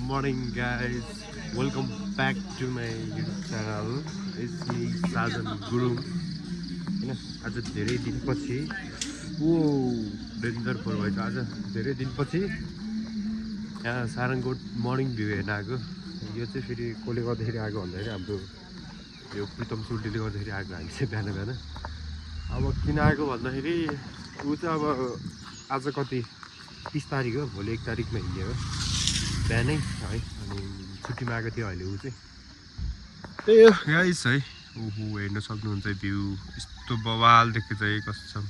morning guys, welcome back to my YouTube channel. It's me Sajan Gurung. आज धेरै दिनपछि danger four भएछ। आज धेरै दिनपछि यहाँ सारङकोट मर्निङ भ्यू हेर्न आएको। यो चाहिँ फेरि कसले गर्दाखेरि आएको भन्दाखेरि हाम्रो यो प्रितम सुल्टीले गर्दाखेरि आएको हामी चाहिँ बिहान बिहान। अब किन आएको भन्दाखेरि ऊ चाहिँ अब आज कति 30 तारिक हो, भोलि 1 तारिकमा हिँड्यो बिहानै है। अनि छुट्टीमा आएको थियो अहिले ऊ चाहिँ। त्यही हो गाइस है। ओहो हेर्न सक्नुहुन्छ भ्यू यस्तो बवाल देखेको चाहिँ कसम।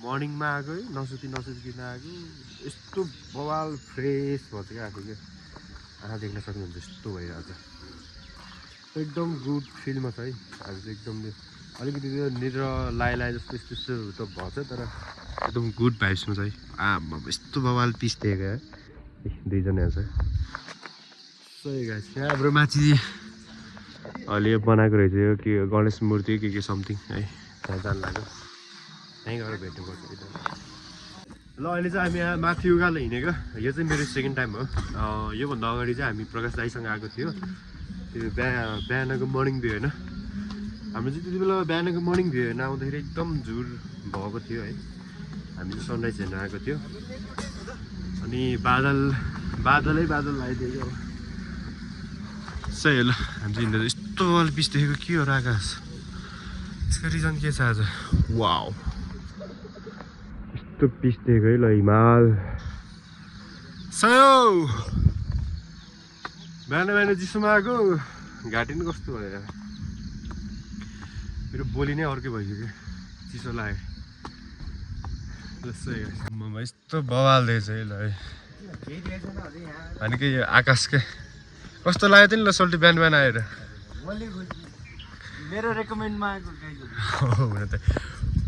मर्निङमा आएको है, नसुतिकन आएको, यस्तो बवाल फ्रेस भन्छ क्या आफू क्या। आँखा देख्न सक्नुहुन्छ यस्तो भइरहेको छ। एकदम गुड फिलमा छ है आज चाहिँ। एकदम अलिकति त्यो निद्रा लाए जस्तो यस्तो त भन्छ, तर एकदम गुड भाइब्समा छ है। यस्तो बवाल पिस दिएको है दुईजना छ। सही गाइस, यहाँ हाम्रो माथि अहिले यो बनाएको रहेछ यो के गणेश मूर्ति के समथिङ है। त्यहाँ जानु लाग्यो, त्यहीँ गएर भेट्नुपर्छ एकदम। ल अहिले चाहिँ हामी यहाँ माथि उकालो हिँडेको। यो चाहिँ मेरो सेकेन्ड टाइम हो। योभन्दा अगाडि चाहिँ हामी प्रकाश दाईसँग आएको थियो। त्यो बिहानको मर्निङ भ्यू होइन, हाम्रो चाहिँ त्यति बेला बिहानको मर्निङ भ्यू हेर्न आउँदाखेरि एकदम झुर भएको थियो है। हामी चाहिँ सनराइज हेर्न आएको थियो। अनि बादलै लगाइदियो क्या। सही हो। ल हामी चाहिँ हिँड्दा यस्तो वाल पिस देखेको के हो र आकाश। यसको रिजन के छ आज? वाउ यस्तो पिस देखेको है। ल हिमाल सयो बिहान चिसोमा आएको। घाँटी नि कस्तो भयो यार, मेरो बोली नै अर्कै भइसक्यो, चिसो लाग्यो। जस्तै ममा यस्तो बवाल दिएछ है। ल है अनि के आकाश के कस्तो लाग्यो त नि? ल सोल्टी बिहान आएर मेरो रेकमेन्डमा आएको हुन त।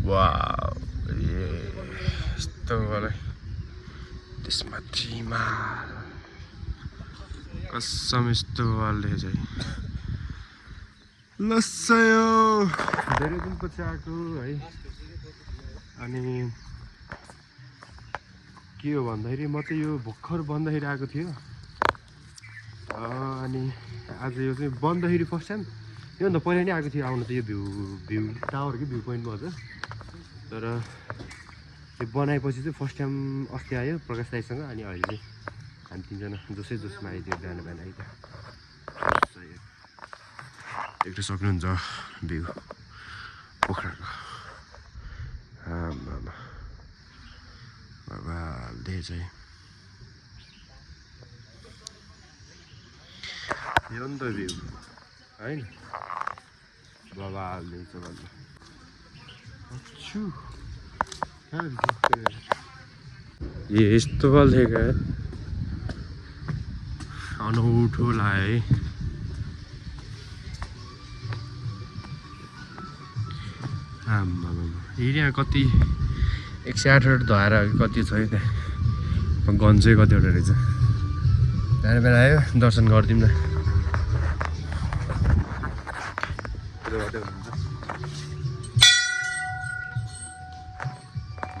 वाउ यस्तो वाला त्यसमा हिमाल कसम यस्तो वाल देखेछ है। लस्यो धेरै दिनपछि आएको है। अनि के हो भन्दाखेरि म चाहिँ यो भर्खर बन्दाखेरि आएको थियो। अनि आज यो चाहिँ बन्दाखेरि फर्स्ट टाइम। योभन्दा पहिला नै आएको थियो आउनु त। यो भ्यू टावरकै भ्यू पोइन्टमा छ, तर यो बनाएपछि चाहिँ फर्स्ट टाइम अस्ति आयो प्रकाश दाईसँग। अनि अहिले चाहिँ हामी तिनजना जोसमा आइदियो बिहान आइदियो। देख्न सक्नुहुन्छ भ्यू पोखराको। बाबा देखेछ है। यो नि त भ्यू होइन बाबा देखेछ भन्नु। यस्तो वाल देखेको है, अनौठो लाग्यो है। यहाँ कति 108 धारा कति छ है त्यहाँ। गन चाहिँ कतिवटा रहेछ। बिहान आयो दर्शन गरिदिउँ न।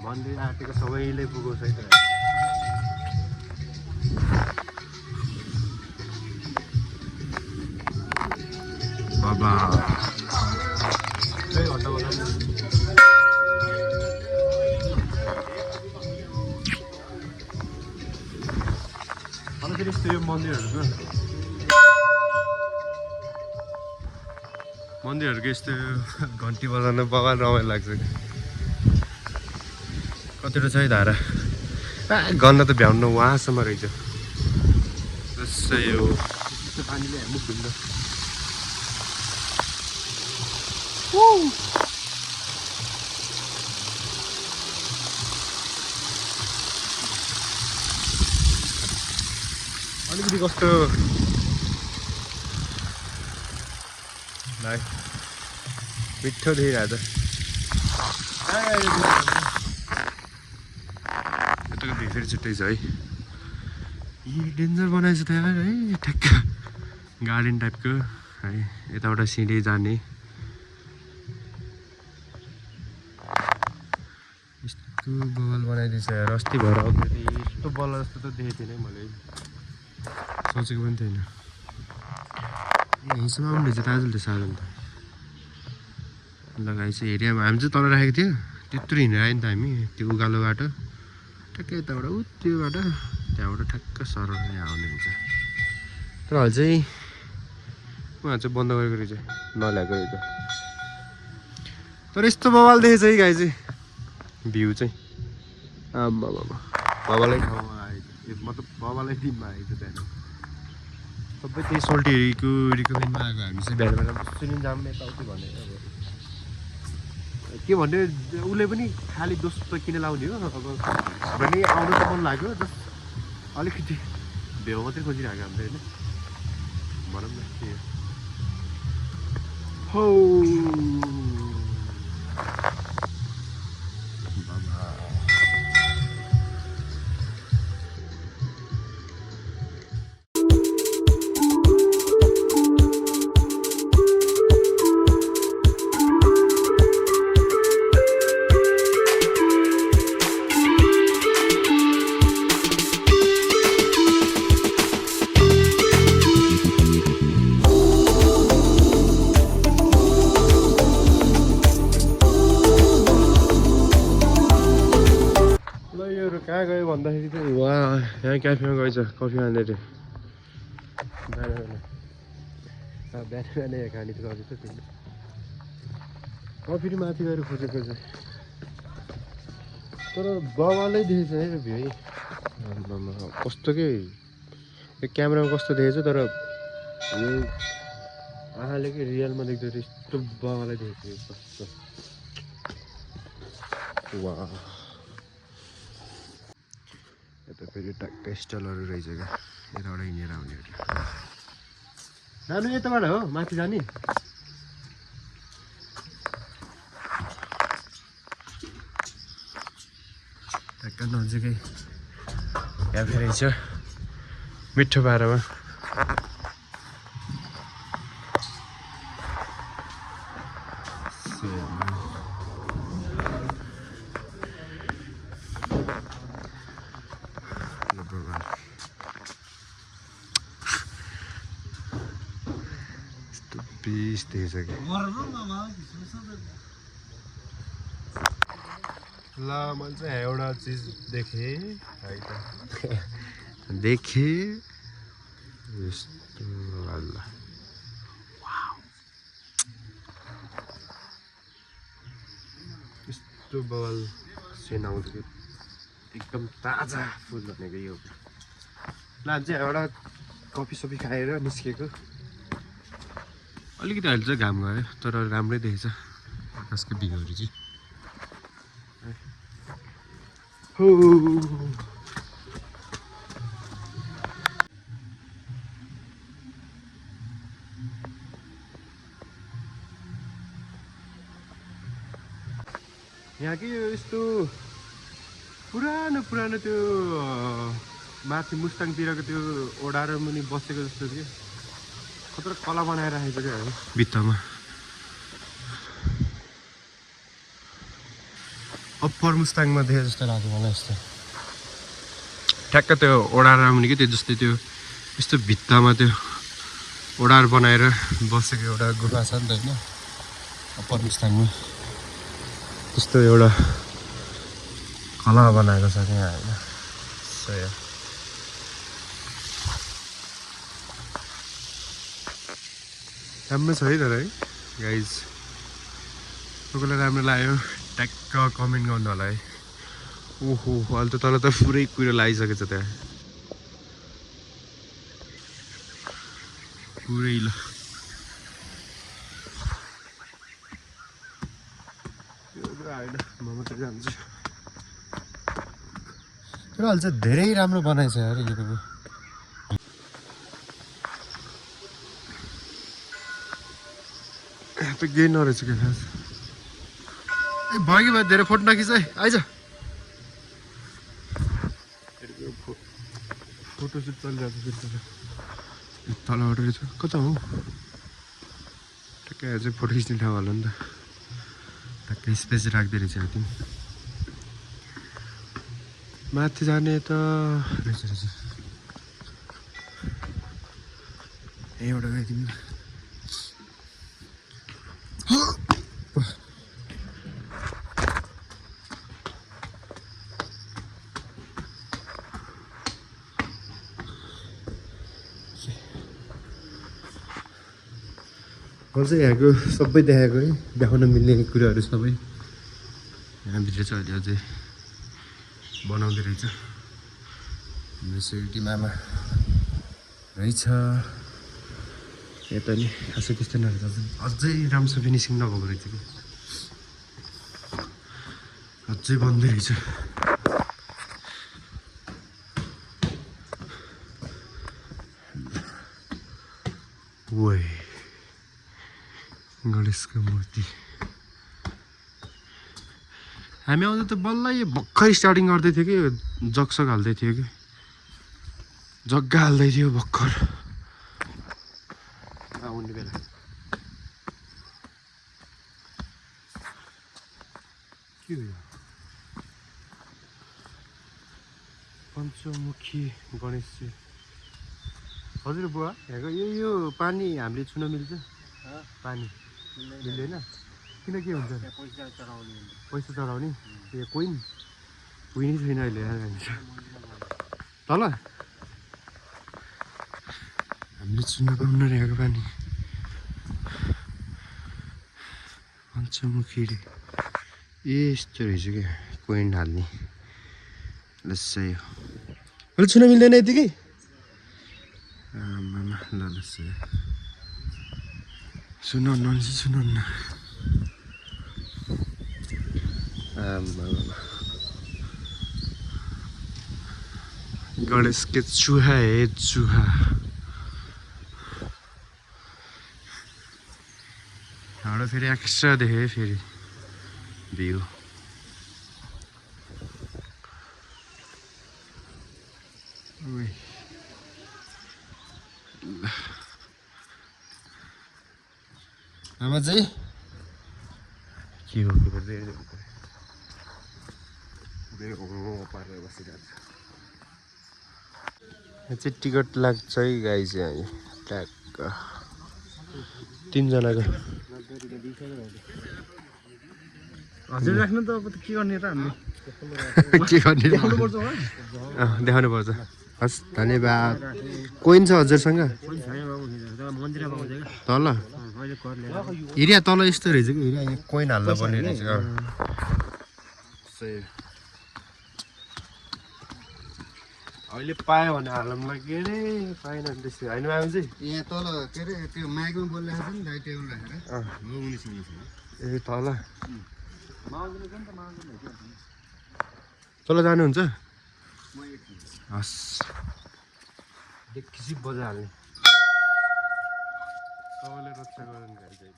मन्दिर आँटेको सबैले पुगोस् है त। बाबा फेरि यस्तो यो मन्दिरहरूको यस्तो घन्टी बजाउन बगान रमाइलो लाग्छ। कतिवटा छ है धारा। गन्न त भ्याउनु वहाँसम्म रहेछ। जस्तै यो यस्तो पानीले हामी घुम्दा अलिकति कस्तो मिठो देखिरहेको छ। यताको भ्यू फेरि छुट्टै छ है। डेन्जर बनाएछ त यार है। ठ्याक्क गार्डन टाइपको है। यताबाट सिँढी जाने यस्तो बवाल बनाइदिएछ यार। अस्ति भएर यस्तो बल्ल जस्तो त देखेको थिएन मैले सोचेको पनि थिएन हिँड्सम्म पनि रहेछ ताजुल त्यो साधन त लगाइ चाहिँ हेऱ्यो हामी चाहिँ तल राखेको थियो त्यत्रो हिँडेर आयो नि त हामी त्यो उकालो बाटो ठ्याक्कै यताबाट त्यो बाटो त्यहाँबाट ठ्याक्क सरल यहाँ आउने हुन्छ तर अहिले चाहिँ उहाँ चाहिँ बन्द गरेको रहेछ नल्याएको रहेछ तर यस्तो बवाल देखेछ है गाई चाहिँ भ्यू चाहिँ आम्मा बाबालाई ठाउँमा आएको मतलब बाबालाई दिनमा आएको त्यहाँनिर सबै त्यही सोल्टीहरूको रिकमेन्डमा आएको हामी चाहिँ बिहान बेला सुनिन जाम यताउति भनेर अब के भन्ने उसले पनि खालि दोष त किन लाउने हो अब भने आउनु त मन लाग्यो जस्ट अलिकति भ्यू मात्रै खोजिरहेको हामीले होइन भनौँ न के हो कहाँ गयो भन्दाखेरि चाहिँ वा यहाँ क्याफेमा गएछ कफी खाँदै थियो बिहान बिहान यहाँ खाने त कफी त थिएन कफी माथि गएर खोजेको छ तर बवालै देखेछ है भ्यू है कस्तो के यो क्यामेरामा कस्तो देखेछ तर यो आँखाले के रियलमा देख्दाखेरि यस्तो बवालै देखेछ कस्तो वा यता फेरि ट्याक्कै स्टलहरू रहेछ क्या यताबाट हिँडेर आउनेहरू जानु यताबाट हो माथि जाने ट्याक्कै नजिकै क्याफे रहेछ मिठो बाह्रमा पीस देखेछ कि ल मैले चाहिँ एउटा चिज देखेँ है त देखेँ यस्तो अल्ला यस्तो बवाल सेन आउँछ कि एकदम ताजा फुल भनेको यो ल चाहिँ एउटा कफी सफी खाएर निस्केको अलिकति अहिले चाहिँ घाम गयो तर राम्रै देखेछ आकाशको भ्यूहरू चाहिँ हो यहाँ के यस्तो पुरानो पुरानो त्यो माथि मुस्ताङतिरको त्यो ओडारो मुनि बसेको जस्तो थियो कत्रो कला बनाएर राखेको क्या है भित्तामा अप्पर मुस्ताङमा देखे जस्तो लाग्यो मलाई यस्तो ठ्याक्क त्यो ओडार मुनि कि त्यो जस्तै त्यो यस्तो भित्तामा त्यो ओडार बनाएर बसेको एउटा गुफा छ नि त होइन अप्पर मुस्ताङमा त्यस्तो एउटा कला बनाएको छ त्यहाँ होइन सही राम्रो छ है तर है गाइज तपाईँलाई राम्रो लाग्यो ट्याक्क कमेन्ट गर्नु होला है ओहो अहिले त तल त पुरै कुरो लगाइसकेको छ त्यहाँ पुरै ल होइन म मात्रै जान्छु तर अहिले चाहिँ धेरै राम्रो बनाएछ अरे यो त केही नरहेछ क्या खास ए भयो कि भयो धेरै फोटो नखिच है आइज फोटोसुट चलिरहेको छ तलबाट रहेछ कता हो ट्याक्कै चाहिँ फोटो खिच्ने ठाउँ होला नि त ट्याक्कै स्पेस राख्दै रहेछ त्यो माथि जाने त रहेछ रहेछ यहीँबाट गइदिनु मैले चाहिँ यहाँको सबै देखाएको है देखाउन मिल्ने कुराहरू सबै यहाँभित्र चाहिँ अहिले अझै बनाउँदै रहेछ हाम्रो सेक्युरिटी मामा रहेछ यता नि खासै त्यस्तै नरहेछ अझै राम्रोसँग फिनिसिङ नभएको रहेछ कि अझै बन्दै रहेछ ओए गणेशको मूर्ति हामी आउँदा त बल्ल भर्खर स्टार्टिङ गर्दै थियो कि जगसग हाल्दै थियो कि जग्गा हाल्दै थियो भर्खर आउने बेला के हो पञ्चमुखी गणेशजी हजुर बुवा यहाँको यो पानी हामीले छुन मिल्छ पानी मिल्दैन किन के हुन्छ पैसा चढाउने ए कोइन कोइनै छैन अहिले तल हामीले छुन पाउनु रहेको पानी पञ्चमुखी रे यस्तो रहेछ क्या कोइन हाल्ने लस्सै हो अहिले छुन मिल्दैन यतिकै आमामा ल लस्सै सुनाउन सुनाउन गणेश के चूहा है चूहा यहाँ फेरि एक्स्ट्रा देखेँ फेरि भ्यू आमा चाहिँ के हो के गर्दै पारेर बसिरहेको छ यहाँ चाहिँ टिकट लाग्छ है गाई चाहिँ ट्याक्क 3 जनाको हजुर राख्नु त अब के गर्ने त हामीले के गर्ने देखाउनु पर्छ हस् धन्यवाद कोइन छ हजुरसँग तल हिरिया तल यस्तो रहेछ कि हिरिया कोइन हाल्दा पर्ने रहेछ अहिले पायो भने हालौँला के अरे पाएन त्यस्तो होइन मामा चाहिँ यहाँ तल के अरे त्यो माइकमा बोलिरहेको छ नि दाइ टेबल राखेर हो उनीसँग ए तल तल जानुहुन्छ हस् एकछिन बजाइहाल्ने तपाईँले रक्षा गर्नु गाडी चाहिँ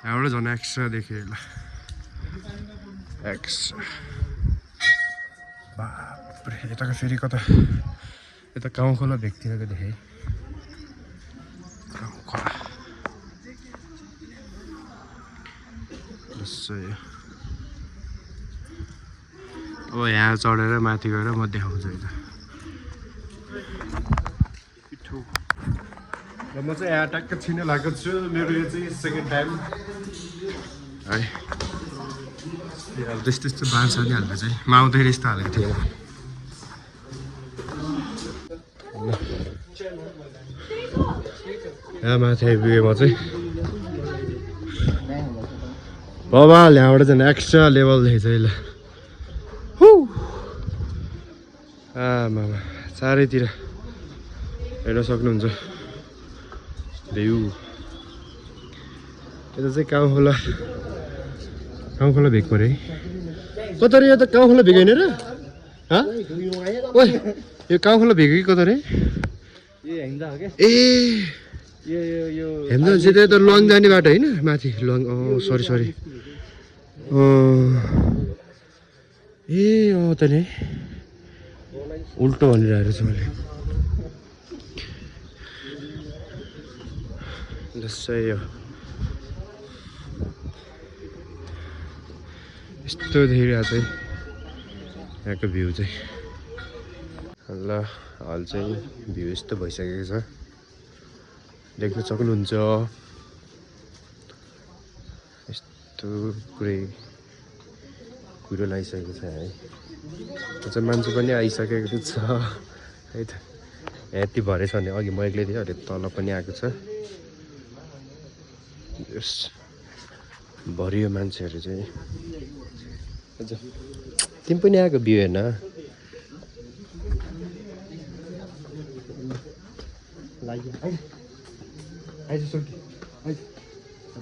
यहाँबाट झन् एक्स्ट्रा देखेँ ल एक्स्ट्रा बाप्रे यताको फेरि कता यता गाउँ खोला भेकतिरको देखेँ गाउँ खोला अब यहाँ चढेर माथि गएर म देखाउँछु है त र म चाहिँ यहाँ ट्याक्क छिन लागेको छु मेरो यो चाहिँ सेकेन्ड टाइम है अब त्यस्तो त्यस्तो बाँस नि हाल्दा चाहिँ म आउँदाखेरि यस्तो हालेको थिएँ यहाँ माथि आइपुगेँ म चाहिँ बबाल यहाँबाट चाहिँ एक्स्ट्रा लेभल देखेछ अहिले आमामा चारैतिर हेर्न सक्नुहुन्छ भ्यू यता चाहिँ काउँ खोला भेग पऱ्यो है कता रे यो त काउँ खोला भेग होइन र ओ यो काउँ खोला भेग कि कता रे ए हेम्दा चाहिँ त लङ जाने बाटो होइन माथि लङ सरी सरी ए त नि उल्टो भनिरहेको छु मैले जस्तै यो यस्तो देखिरहेको चाहिँ यहाँको भ्यू चाहिँ ल हल चाहिँ भ्यू यस्तो भइसकेको छ देख्न सक्नुहुन्छ यस्तो कुरो लगाइसकेको छ है चाहिँ मान्छे पनि आइसकेको छ है त यति भरे छ भने अघि म एक्लै थिएँ अहिले तल पनि आएको छ यस भरियो मान्छेहरू चाहिँ हजुर तिमी पनि आएको भ्यू हेर्न आइज सोल्टी आइज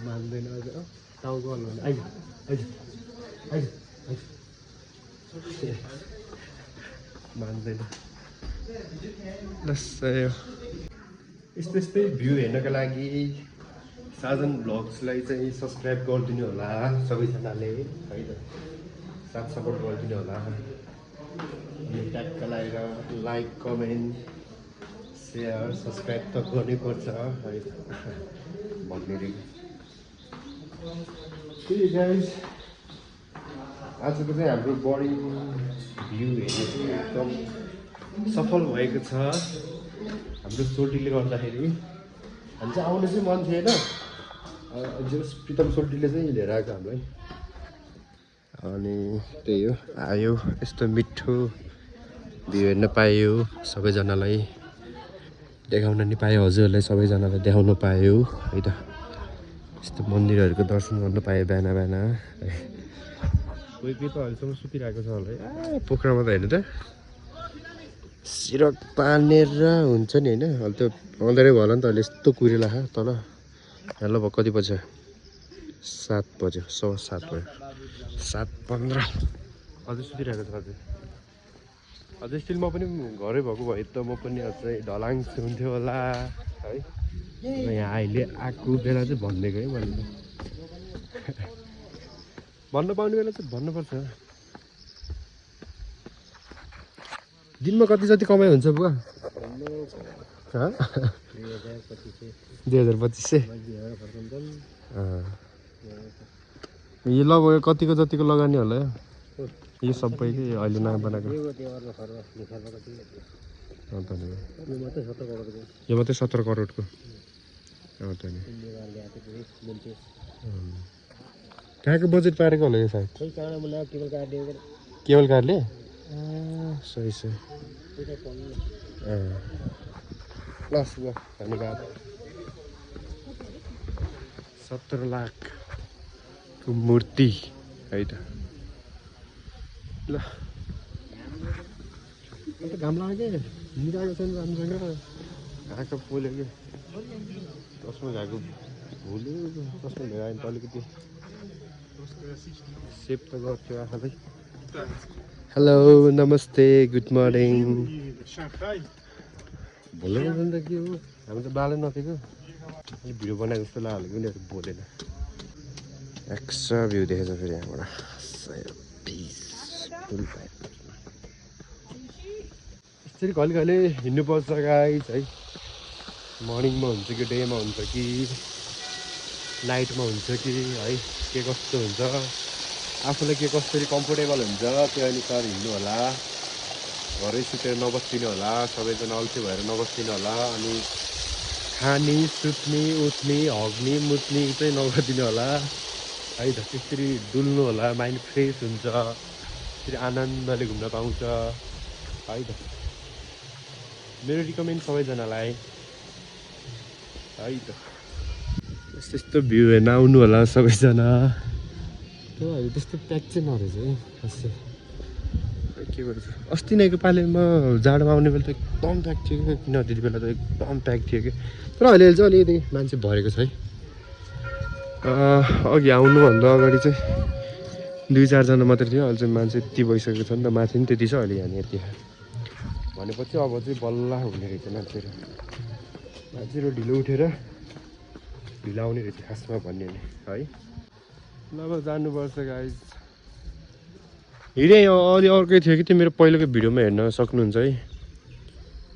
मान्दैन अझ टाउको हल्लाउने आइज आइज आइज आइज मान्दैन यस्तो यस्तै भ्यू हेर्नको लागि साजन भ्लग्सलाई चाहिँ सब्सक्राइब गरिदिनु होला सबैजनाले है त साथ सपोर्ट गरिदिनु होला ट्यागका लगाएर लाइक कमेन्ट सेयर सब्सक्राइब त गर्नैपर्छ है भन्ने त्यही गाइस आजको चाहिँ हाम्रो बडी भ्यू हेर्ने चाहिँ एकदम सफल भएको छ हाम्रो सोल्टीले गर्दाखेरि हामी चाहिँ आउनु चाहिँ मन थिएन जस प्रितम सोल्टीले चाहिँ लिएर आएको हामीलाई अनि त्यही हो आयो यस्तो मिठो भ्यू हेर्न पायो सबैजनालाई देखाउन नि पायो हजुरहरूलाई सबैजनालाई देखाउन पायो है त यस्तो मन्दिरहरूको दर्शन गर्न पायो बिहान बिहान कोही कोही त अहिलेसम्म सुतिरहेको छ होला है पोखरामा त हेर्नु त सिरक तानेर हुन्छ नि होइन अहिले त्यो अँध्यारै भयो होला नि त अहिले यस्तो कुरेला तल यहाँ लगभग कति बज्यो 7 बज्यो 7:15 भयो 7:15 अझै सुतिरहेको छ अझै स्टिल म पनि घरै भएको भए त म पनि अझै ढलाङ हुन्थ्यो होला है यहाँ अहिले आएको बेला चाहिँ भनिदिएको है मैले भन्न पाउने बेला चाहिँ भन्नुपर्छ दिनमा कति जति कमाइ हुन्छ बुवा 2025 यो लगभग कतिको जतिको लगानी होला यो सबैकै अहिले नयाँ बनाएको यो मात्रै 17 करोडको कहाँको बजेट पारेको होला यो सायद केबल कारले सही सही लस ल धन्यवाद 17 लाखको मूर्ति है त ल अन्त घाम लाग्यो हिँडिरहेको छैन राम्रोसँग घाँको पोल्यो कि चस्मा घाएको भुल्यो चस्मा लिएर आयो भने त अलिकति सेभ त गर्थ्यो आफैलाई हेलो नमस्ते गुड मर्निङ भोल्नु त के हो हामी त बालै नथेको अलिक भिडियो बनाएको जस्तो लाग्यो उनीहरू बोलेन एक्स्ट्रा भ्यू देखेछ फेरि यहाँबाट यसरी कहिले कहिले हिँड्नुपर्छ गाइस है मर्निङमा हुन्छ कि डेमा हुन्छ कि नाइटमा हुन्छ कि है के कस्तो हुन्छ आफूलाई के कसरी कम्फोर्टेबल हुन्छ त्यो अनुसार हिँड्नु होला घरै सुतेर नबस्दिनु होला सबैजना अल्छी भएर नबस्दिनु होला अनि खाने सुत्ने उठ्ने हग्ने मुत्ने चाहिँ नगरिदिनु होला है त त्यसरी डुल्नु होला माइन्ड फ्रेस हुन्छ त्यसरी आनन्दले घुम्न पाउँछ है त मेरो रिकमेन्ड सबैजनालाई है त यस्तो यस्तो भ्यू हेर्न आउनु होला सबैजना त्यो अहिले त्यस्तो प्याक चाहिँ नरहेछ है खासै के भन्छ अस्ति नैको पालिमा जाडोमा आउने बेला त एकदम प्याक थियो कि किन त्यति बेला त एकदम प्याक थियो कि तर अहिले चाहिँ अलिकति मान्छे भरेको छ है अघि आउनुभन्दा अगाडि चाहिँ 2-4 जना मात्रै थियो अहिले चाहिँ मान्छे यति भइसकेको छ नि त माथि पनि त्यति छ अहिले यहाँनिर यति भनेपछि अब चाहिँ बल्ल हुने रहेछ मान्छेहरू ढिलो उठेर ढिलो आउने रहेछ खासमा भन्ने है ल अब जानुपर्छ गाइज हिँडेँ अलि अर्कै थियो कि त्यो मेरो पहिलेको भिडियोमा हेर्न सक्नुहुन्छ है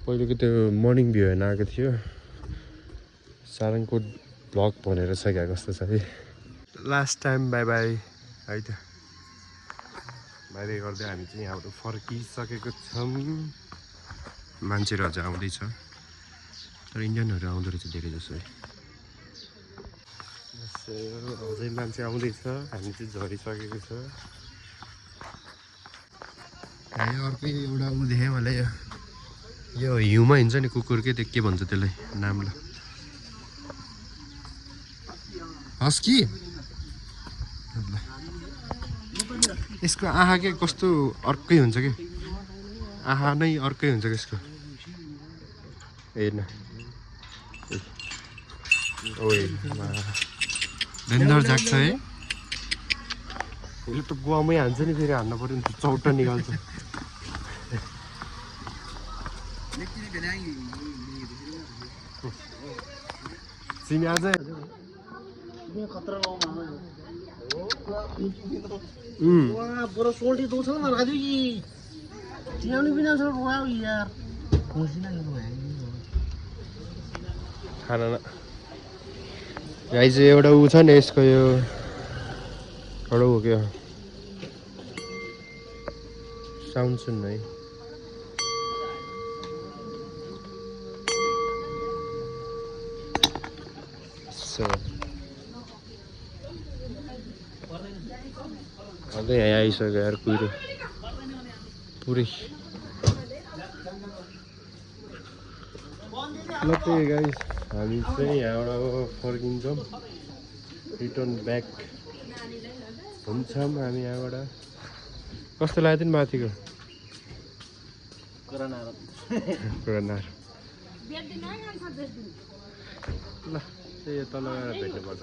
पहिलेको त्यो मर्निङ भ्यू हेर्न आएको थियो सारङको भ्लग भनेर छ क्या कस्तो छ है लास्ट टाइम बाई बाई है त बाई गर्दै हामी चाहिँ यहाँबाट फर्किसकेको छौँ। मान्छेहरू अझ आउँदैछ तर इन्डियनहरू आउँदो रहेछ धेरै जसो है। अझै मान्छे आउँदैछ, हामी चाहिँ झरिसकेको छ। अर्कै एउटा ऊ देखेँ मलाई यो हिउँमा हिँड्छ नि कुकुर के भन्छ त्यसलाई नाम ल हस्की। यसको आँखा के कस्तो अर्कै हुन्छ कि आँखा नै अर्कै हुन्छ कि यसको हेर्न। ओए डेन्जर जाग्छ है। यसले त गुवामै हान्छ नि, फेरि हान्न पऱ्यो नि, चौटा निकाल्छ। सिमी अझै पूरा सोल्टी दो साल मार दी जी चियानी भी ना सर वाह यार कोशिश ना करो खाना न गाइस एउटा उ छ नि यसको यो एउटा हो क्या साउन्ड सुन्नु है। सो अझै यहाँ आइसक्यो यार कुहिरो पुरै। ल त्यही गाइस हामी चाहिँ यहाँबाट फर्किन्छौँ, रिटर्न ब्याक हुन्छौँ हामी यहाँबाट। कस्तो लाग्यो तिमी माथिको कोरोनार ल त्यही तल गएर भेट्नुपर्छ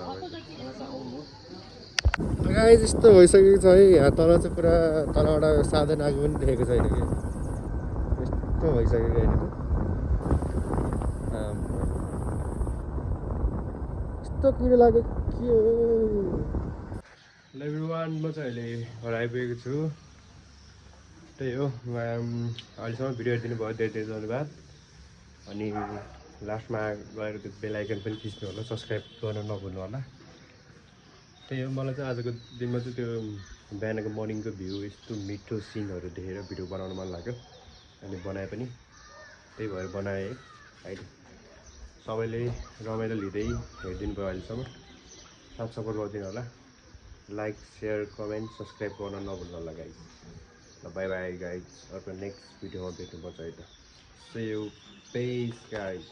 गाइस। यस्तो भइसकेको छ है, यहाँ तल चाहिँ पुरा तलबाट साधन आएको पनि देखेको छैन कि यस्तो भइसक्यो क्या यहाँनिर। यस्तो कुरो लाग्यो के हो। ल एभ्रिवान म चाहिँ अहिले घर आइपुगेको छु। त्यही हो अहिलेसम्म भिडियो हेरिदिनु भयो धेरै धेरै धन्यवाद। अनि लास्टमा गएर त्यो बेल आइकन पनि थिच्नु होला, सब्सक्राइब गर्न नभुल्नु होला। त्यही हो मलाई चाहिँ आजको दिनमा चाहिँ त्यो बिहानको मर्निङको भ्यू यस्तो मिठो सिनहरू देखेर भिडियो बनाउन मन लाग्यो अनि बनाएँ पनि। त्यही भएर बनाएँ है। अहिले सबैले रमाइलो लिँदै हेरिदिनु भयो अहिलेसम्म, साथ सपोर्ट गरिदिनु होला। लाइक सेयर कमेन्ट सब्सक्राइब गर्न नभुल्नु होला गाइज। ल बाई बाई गाइज, अर्को नेक्स्ट भिडियोमा भेट्नुपर्छ है त। See you, peace guys.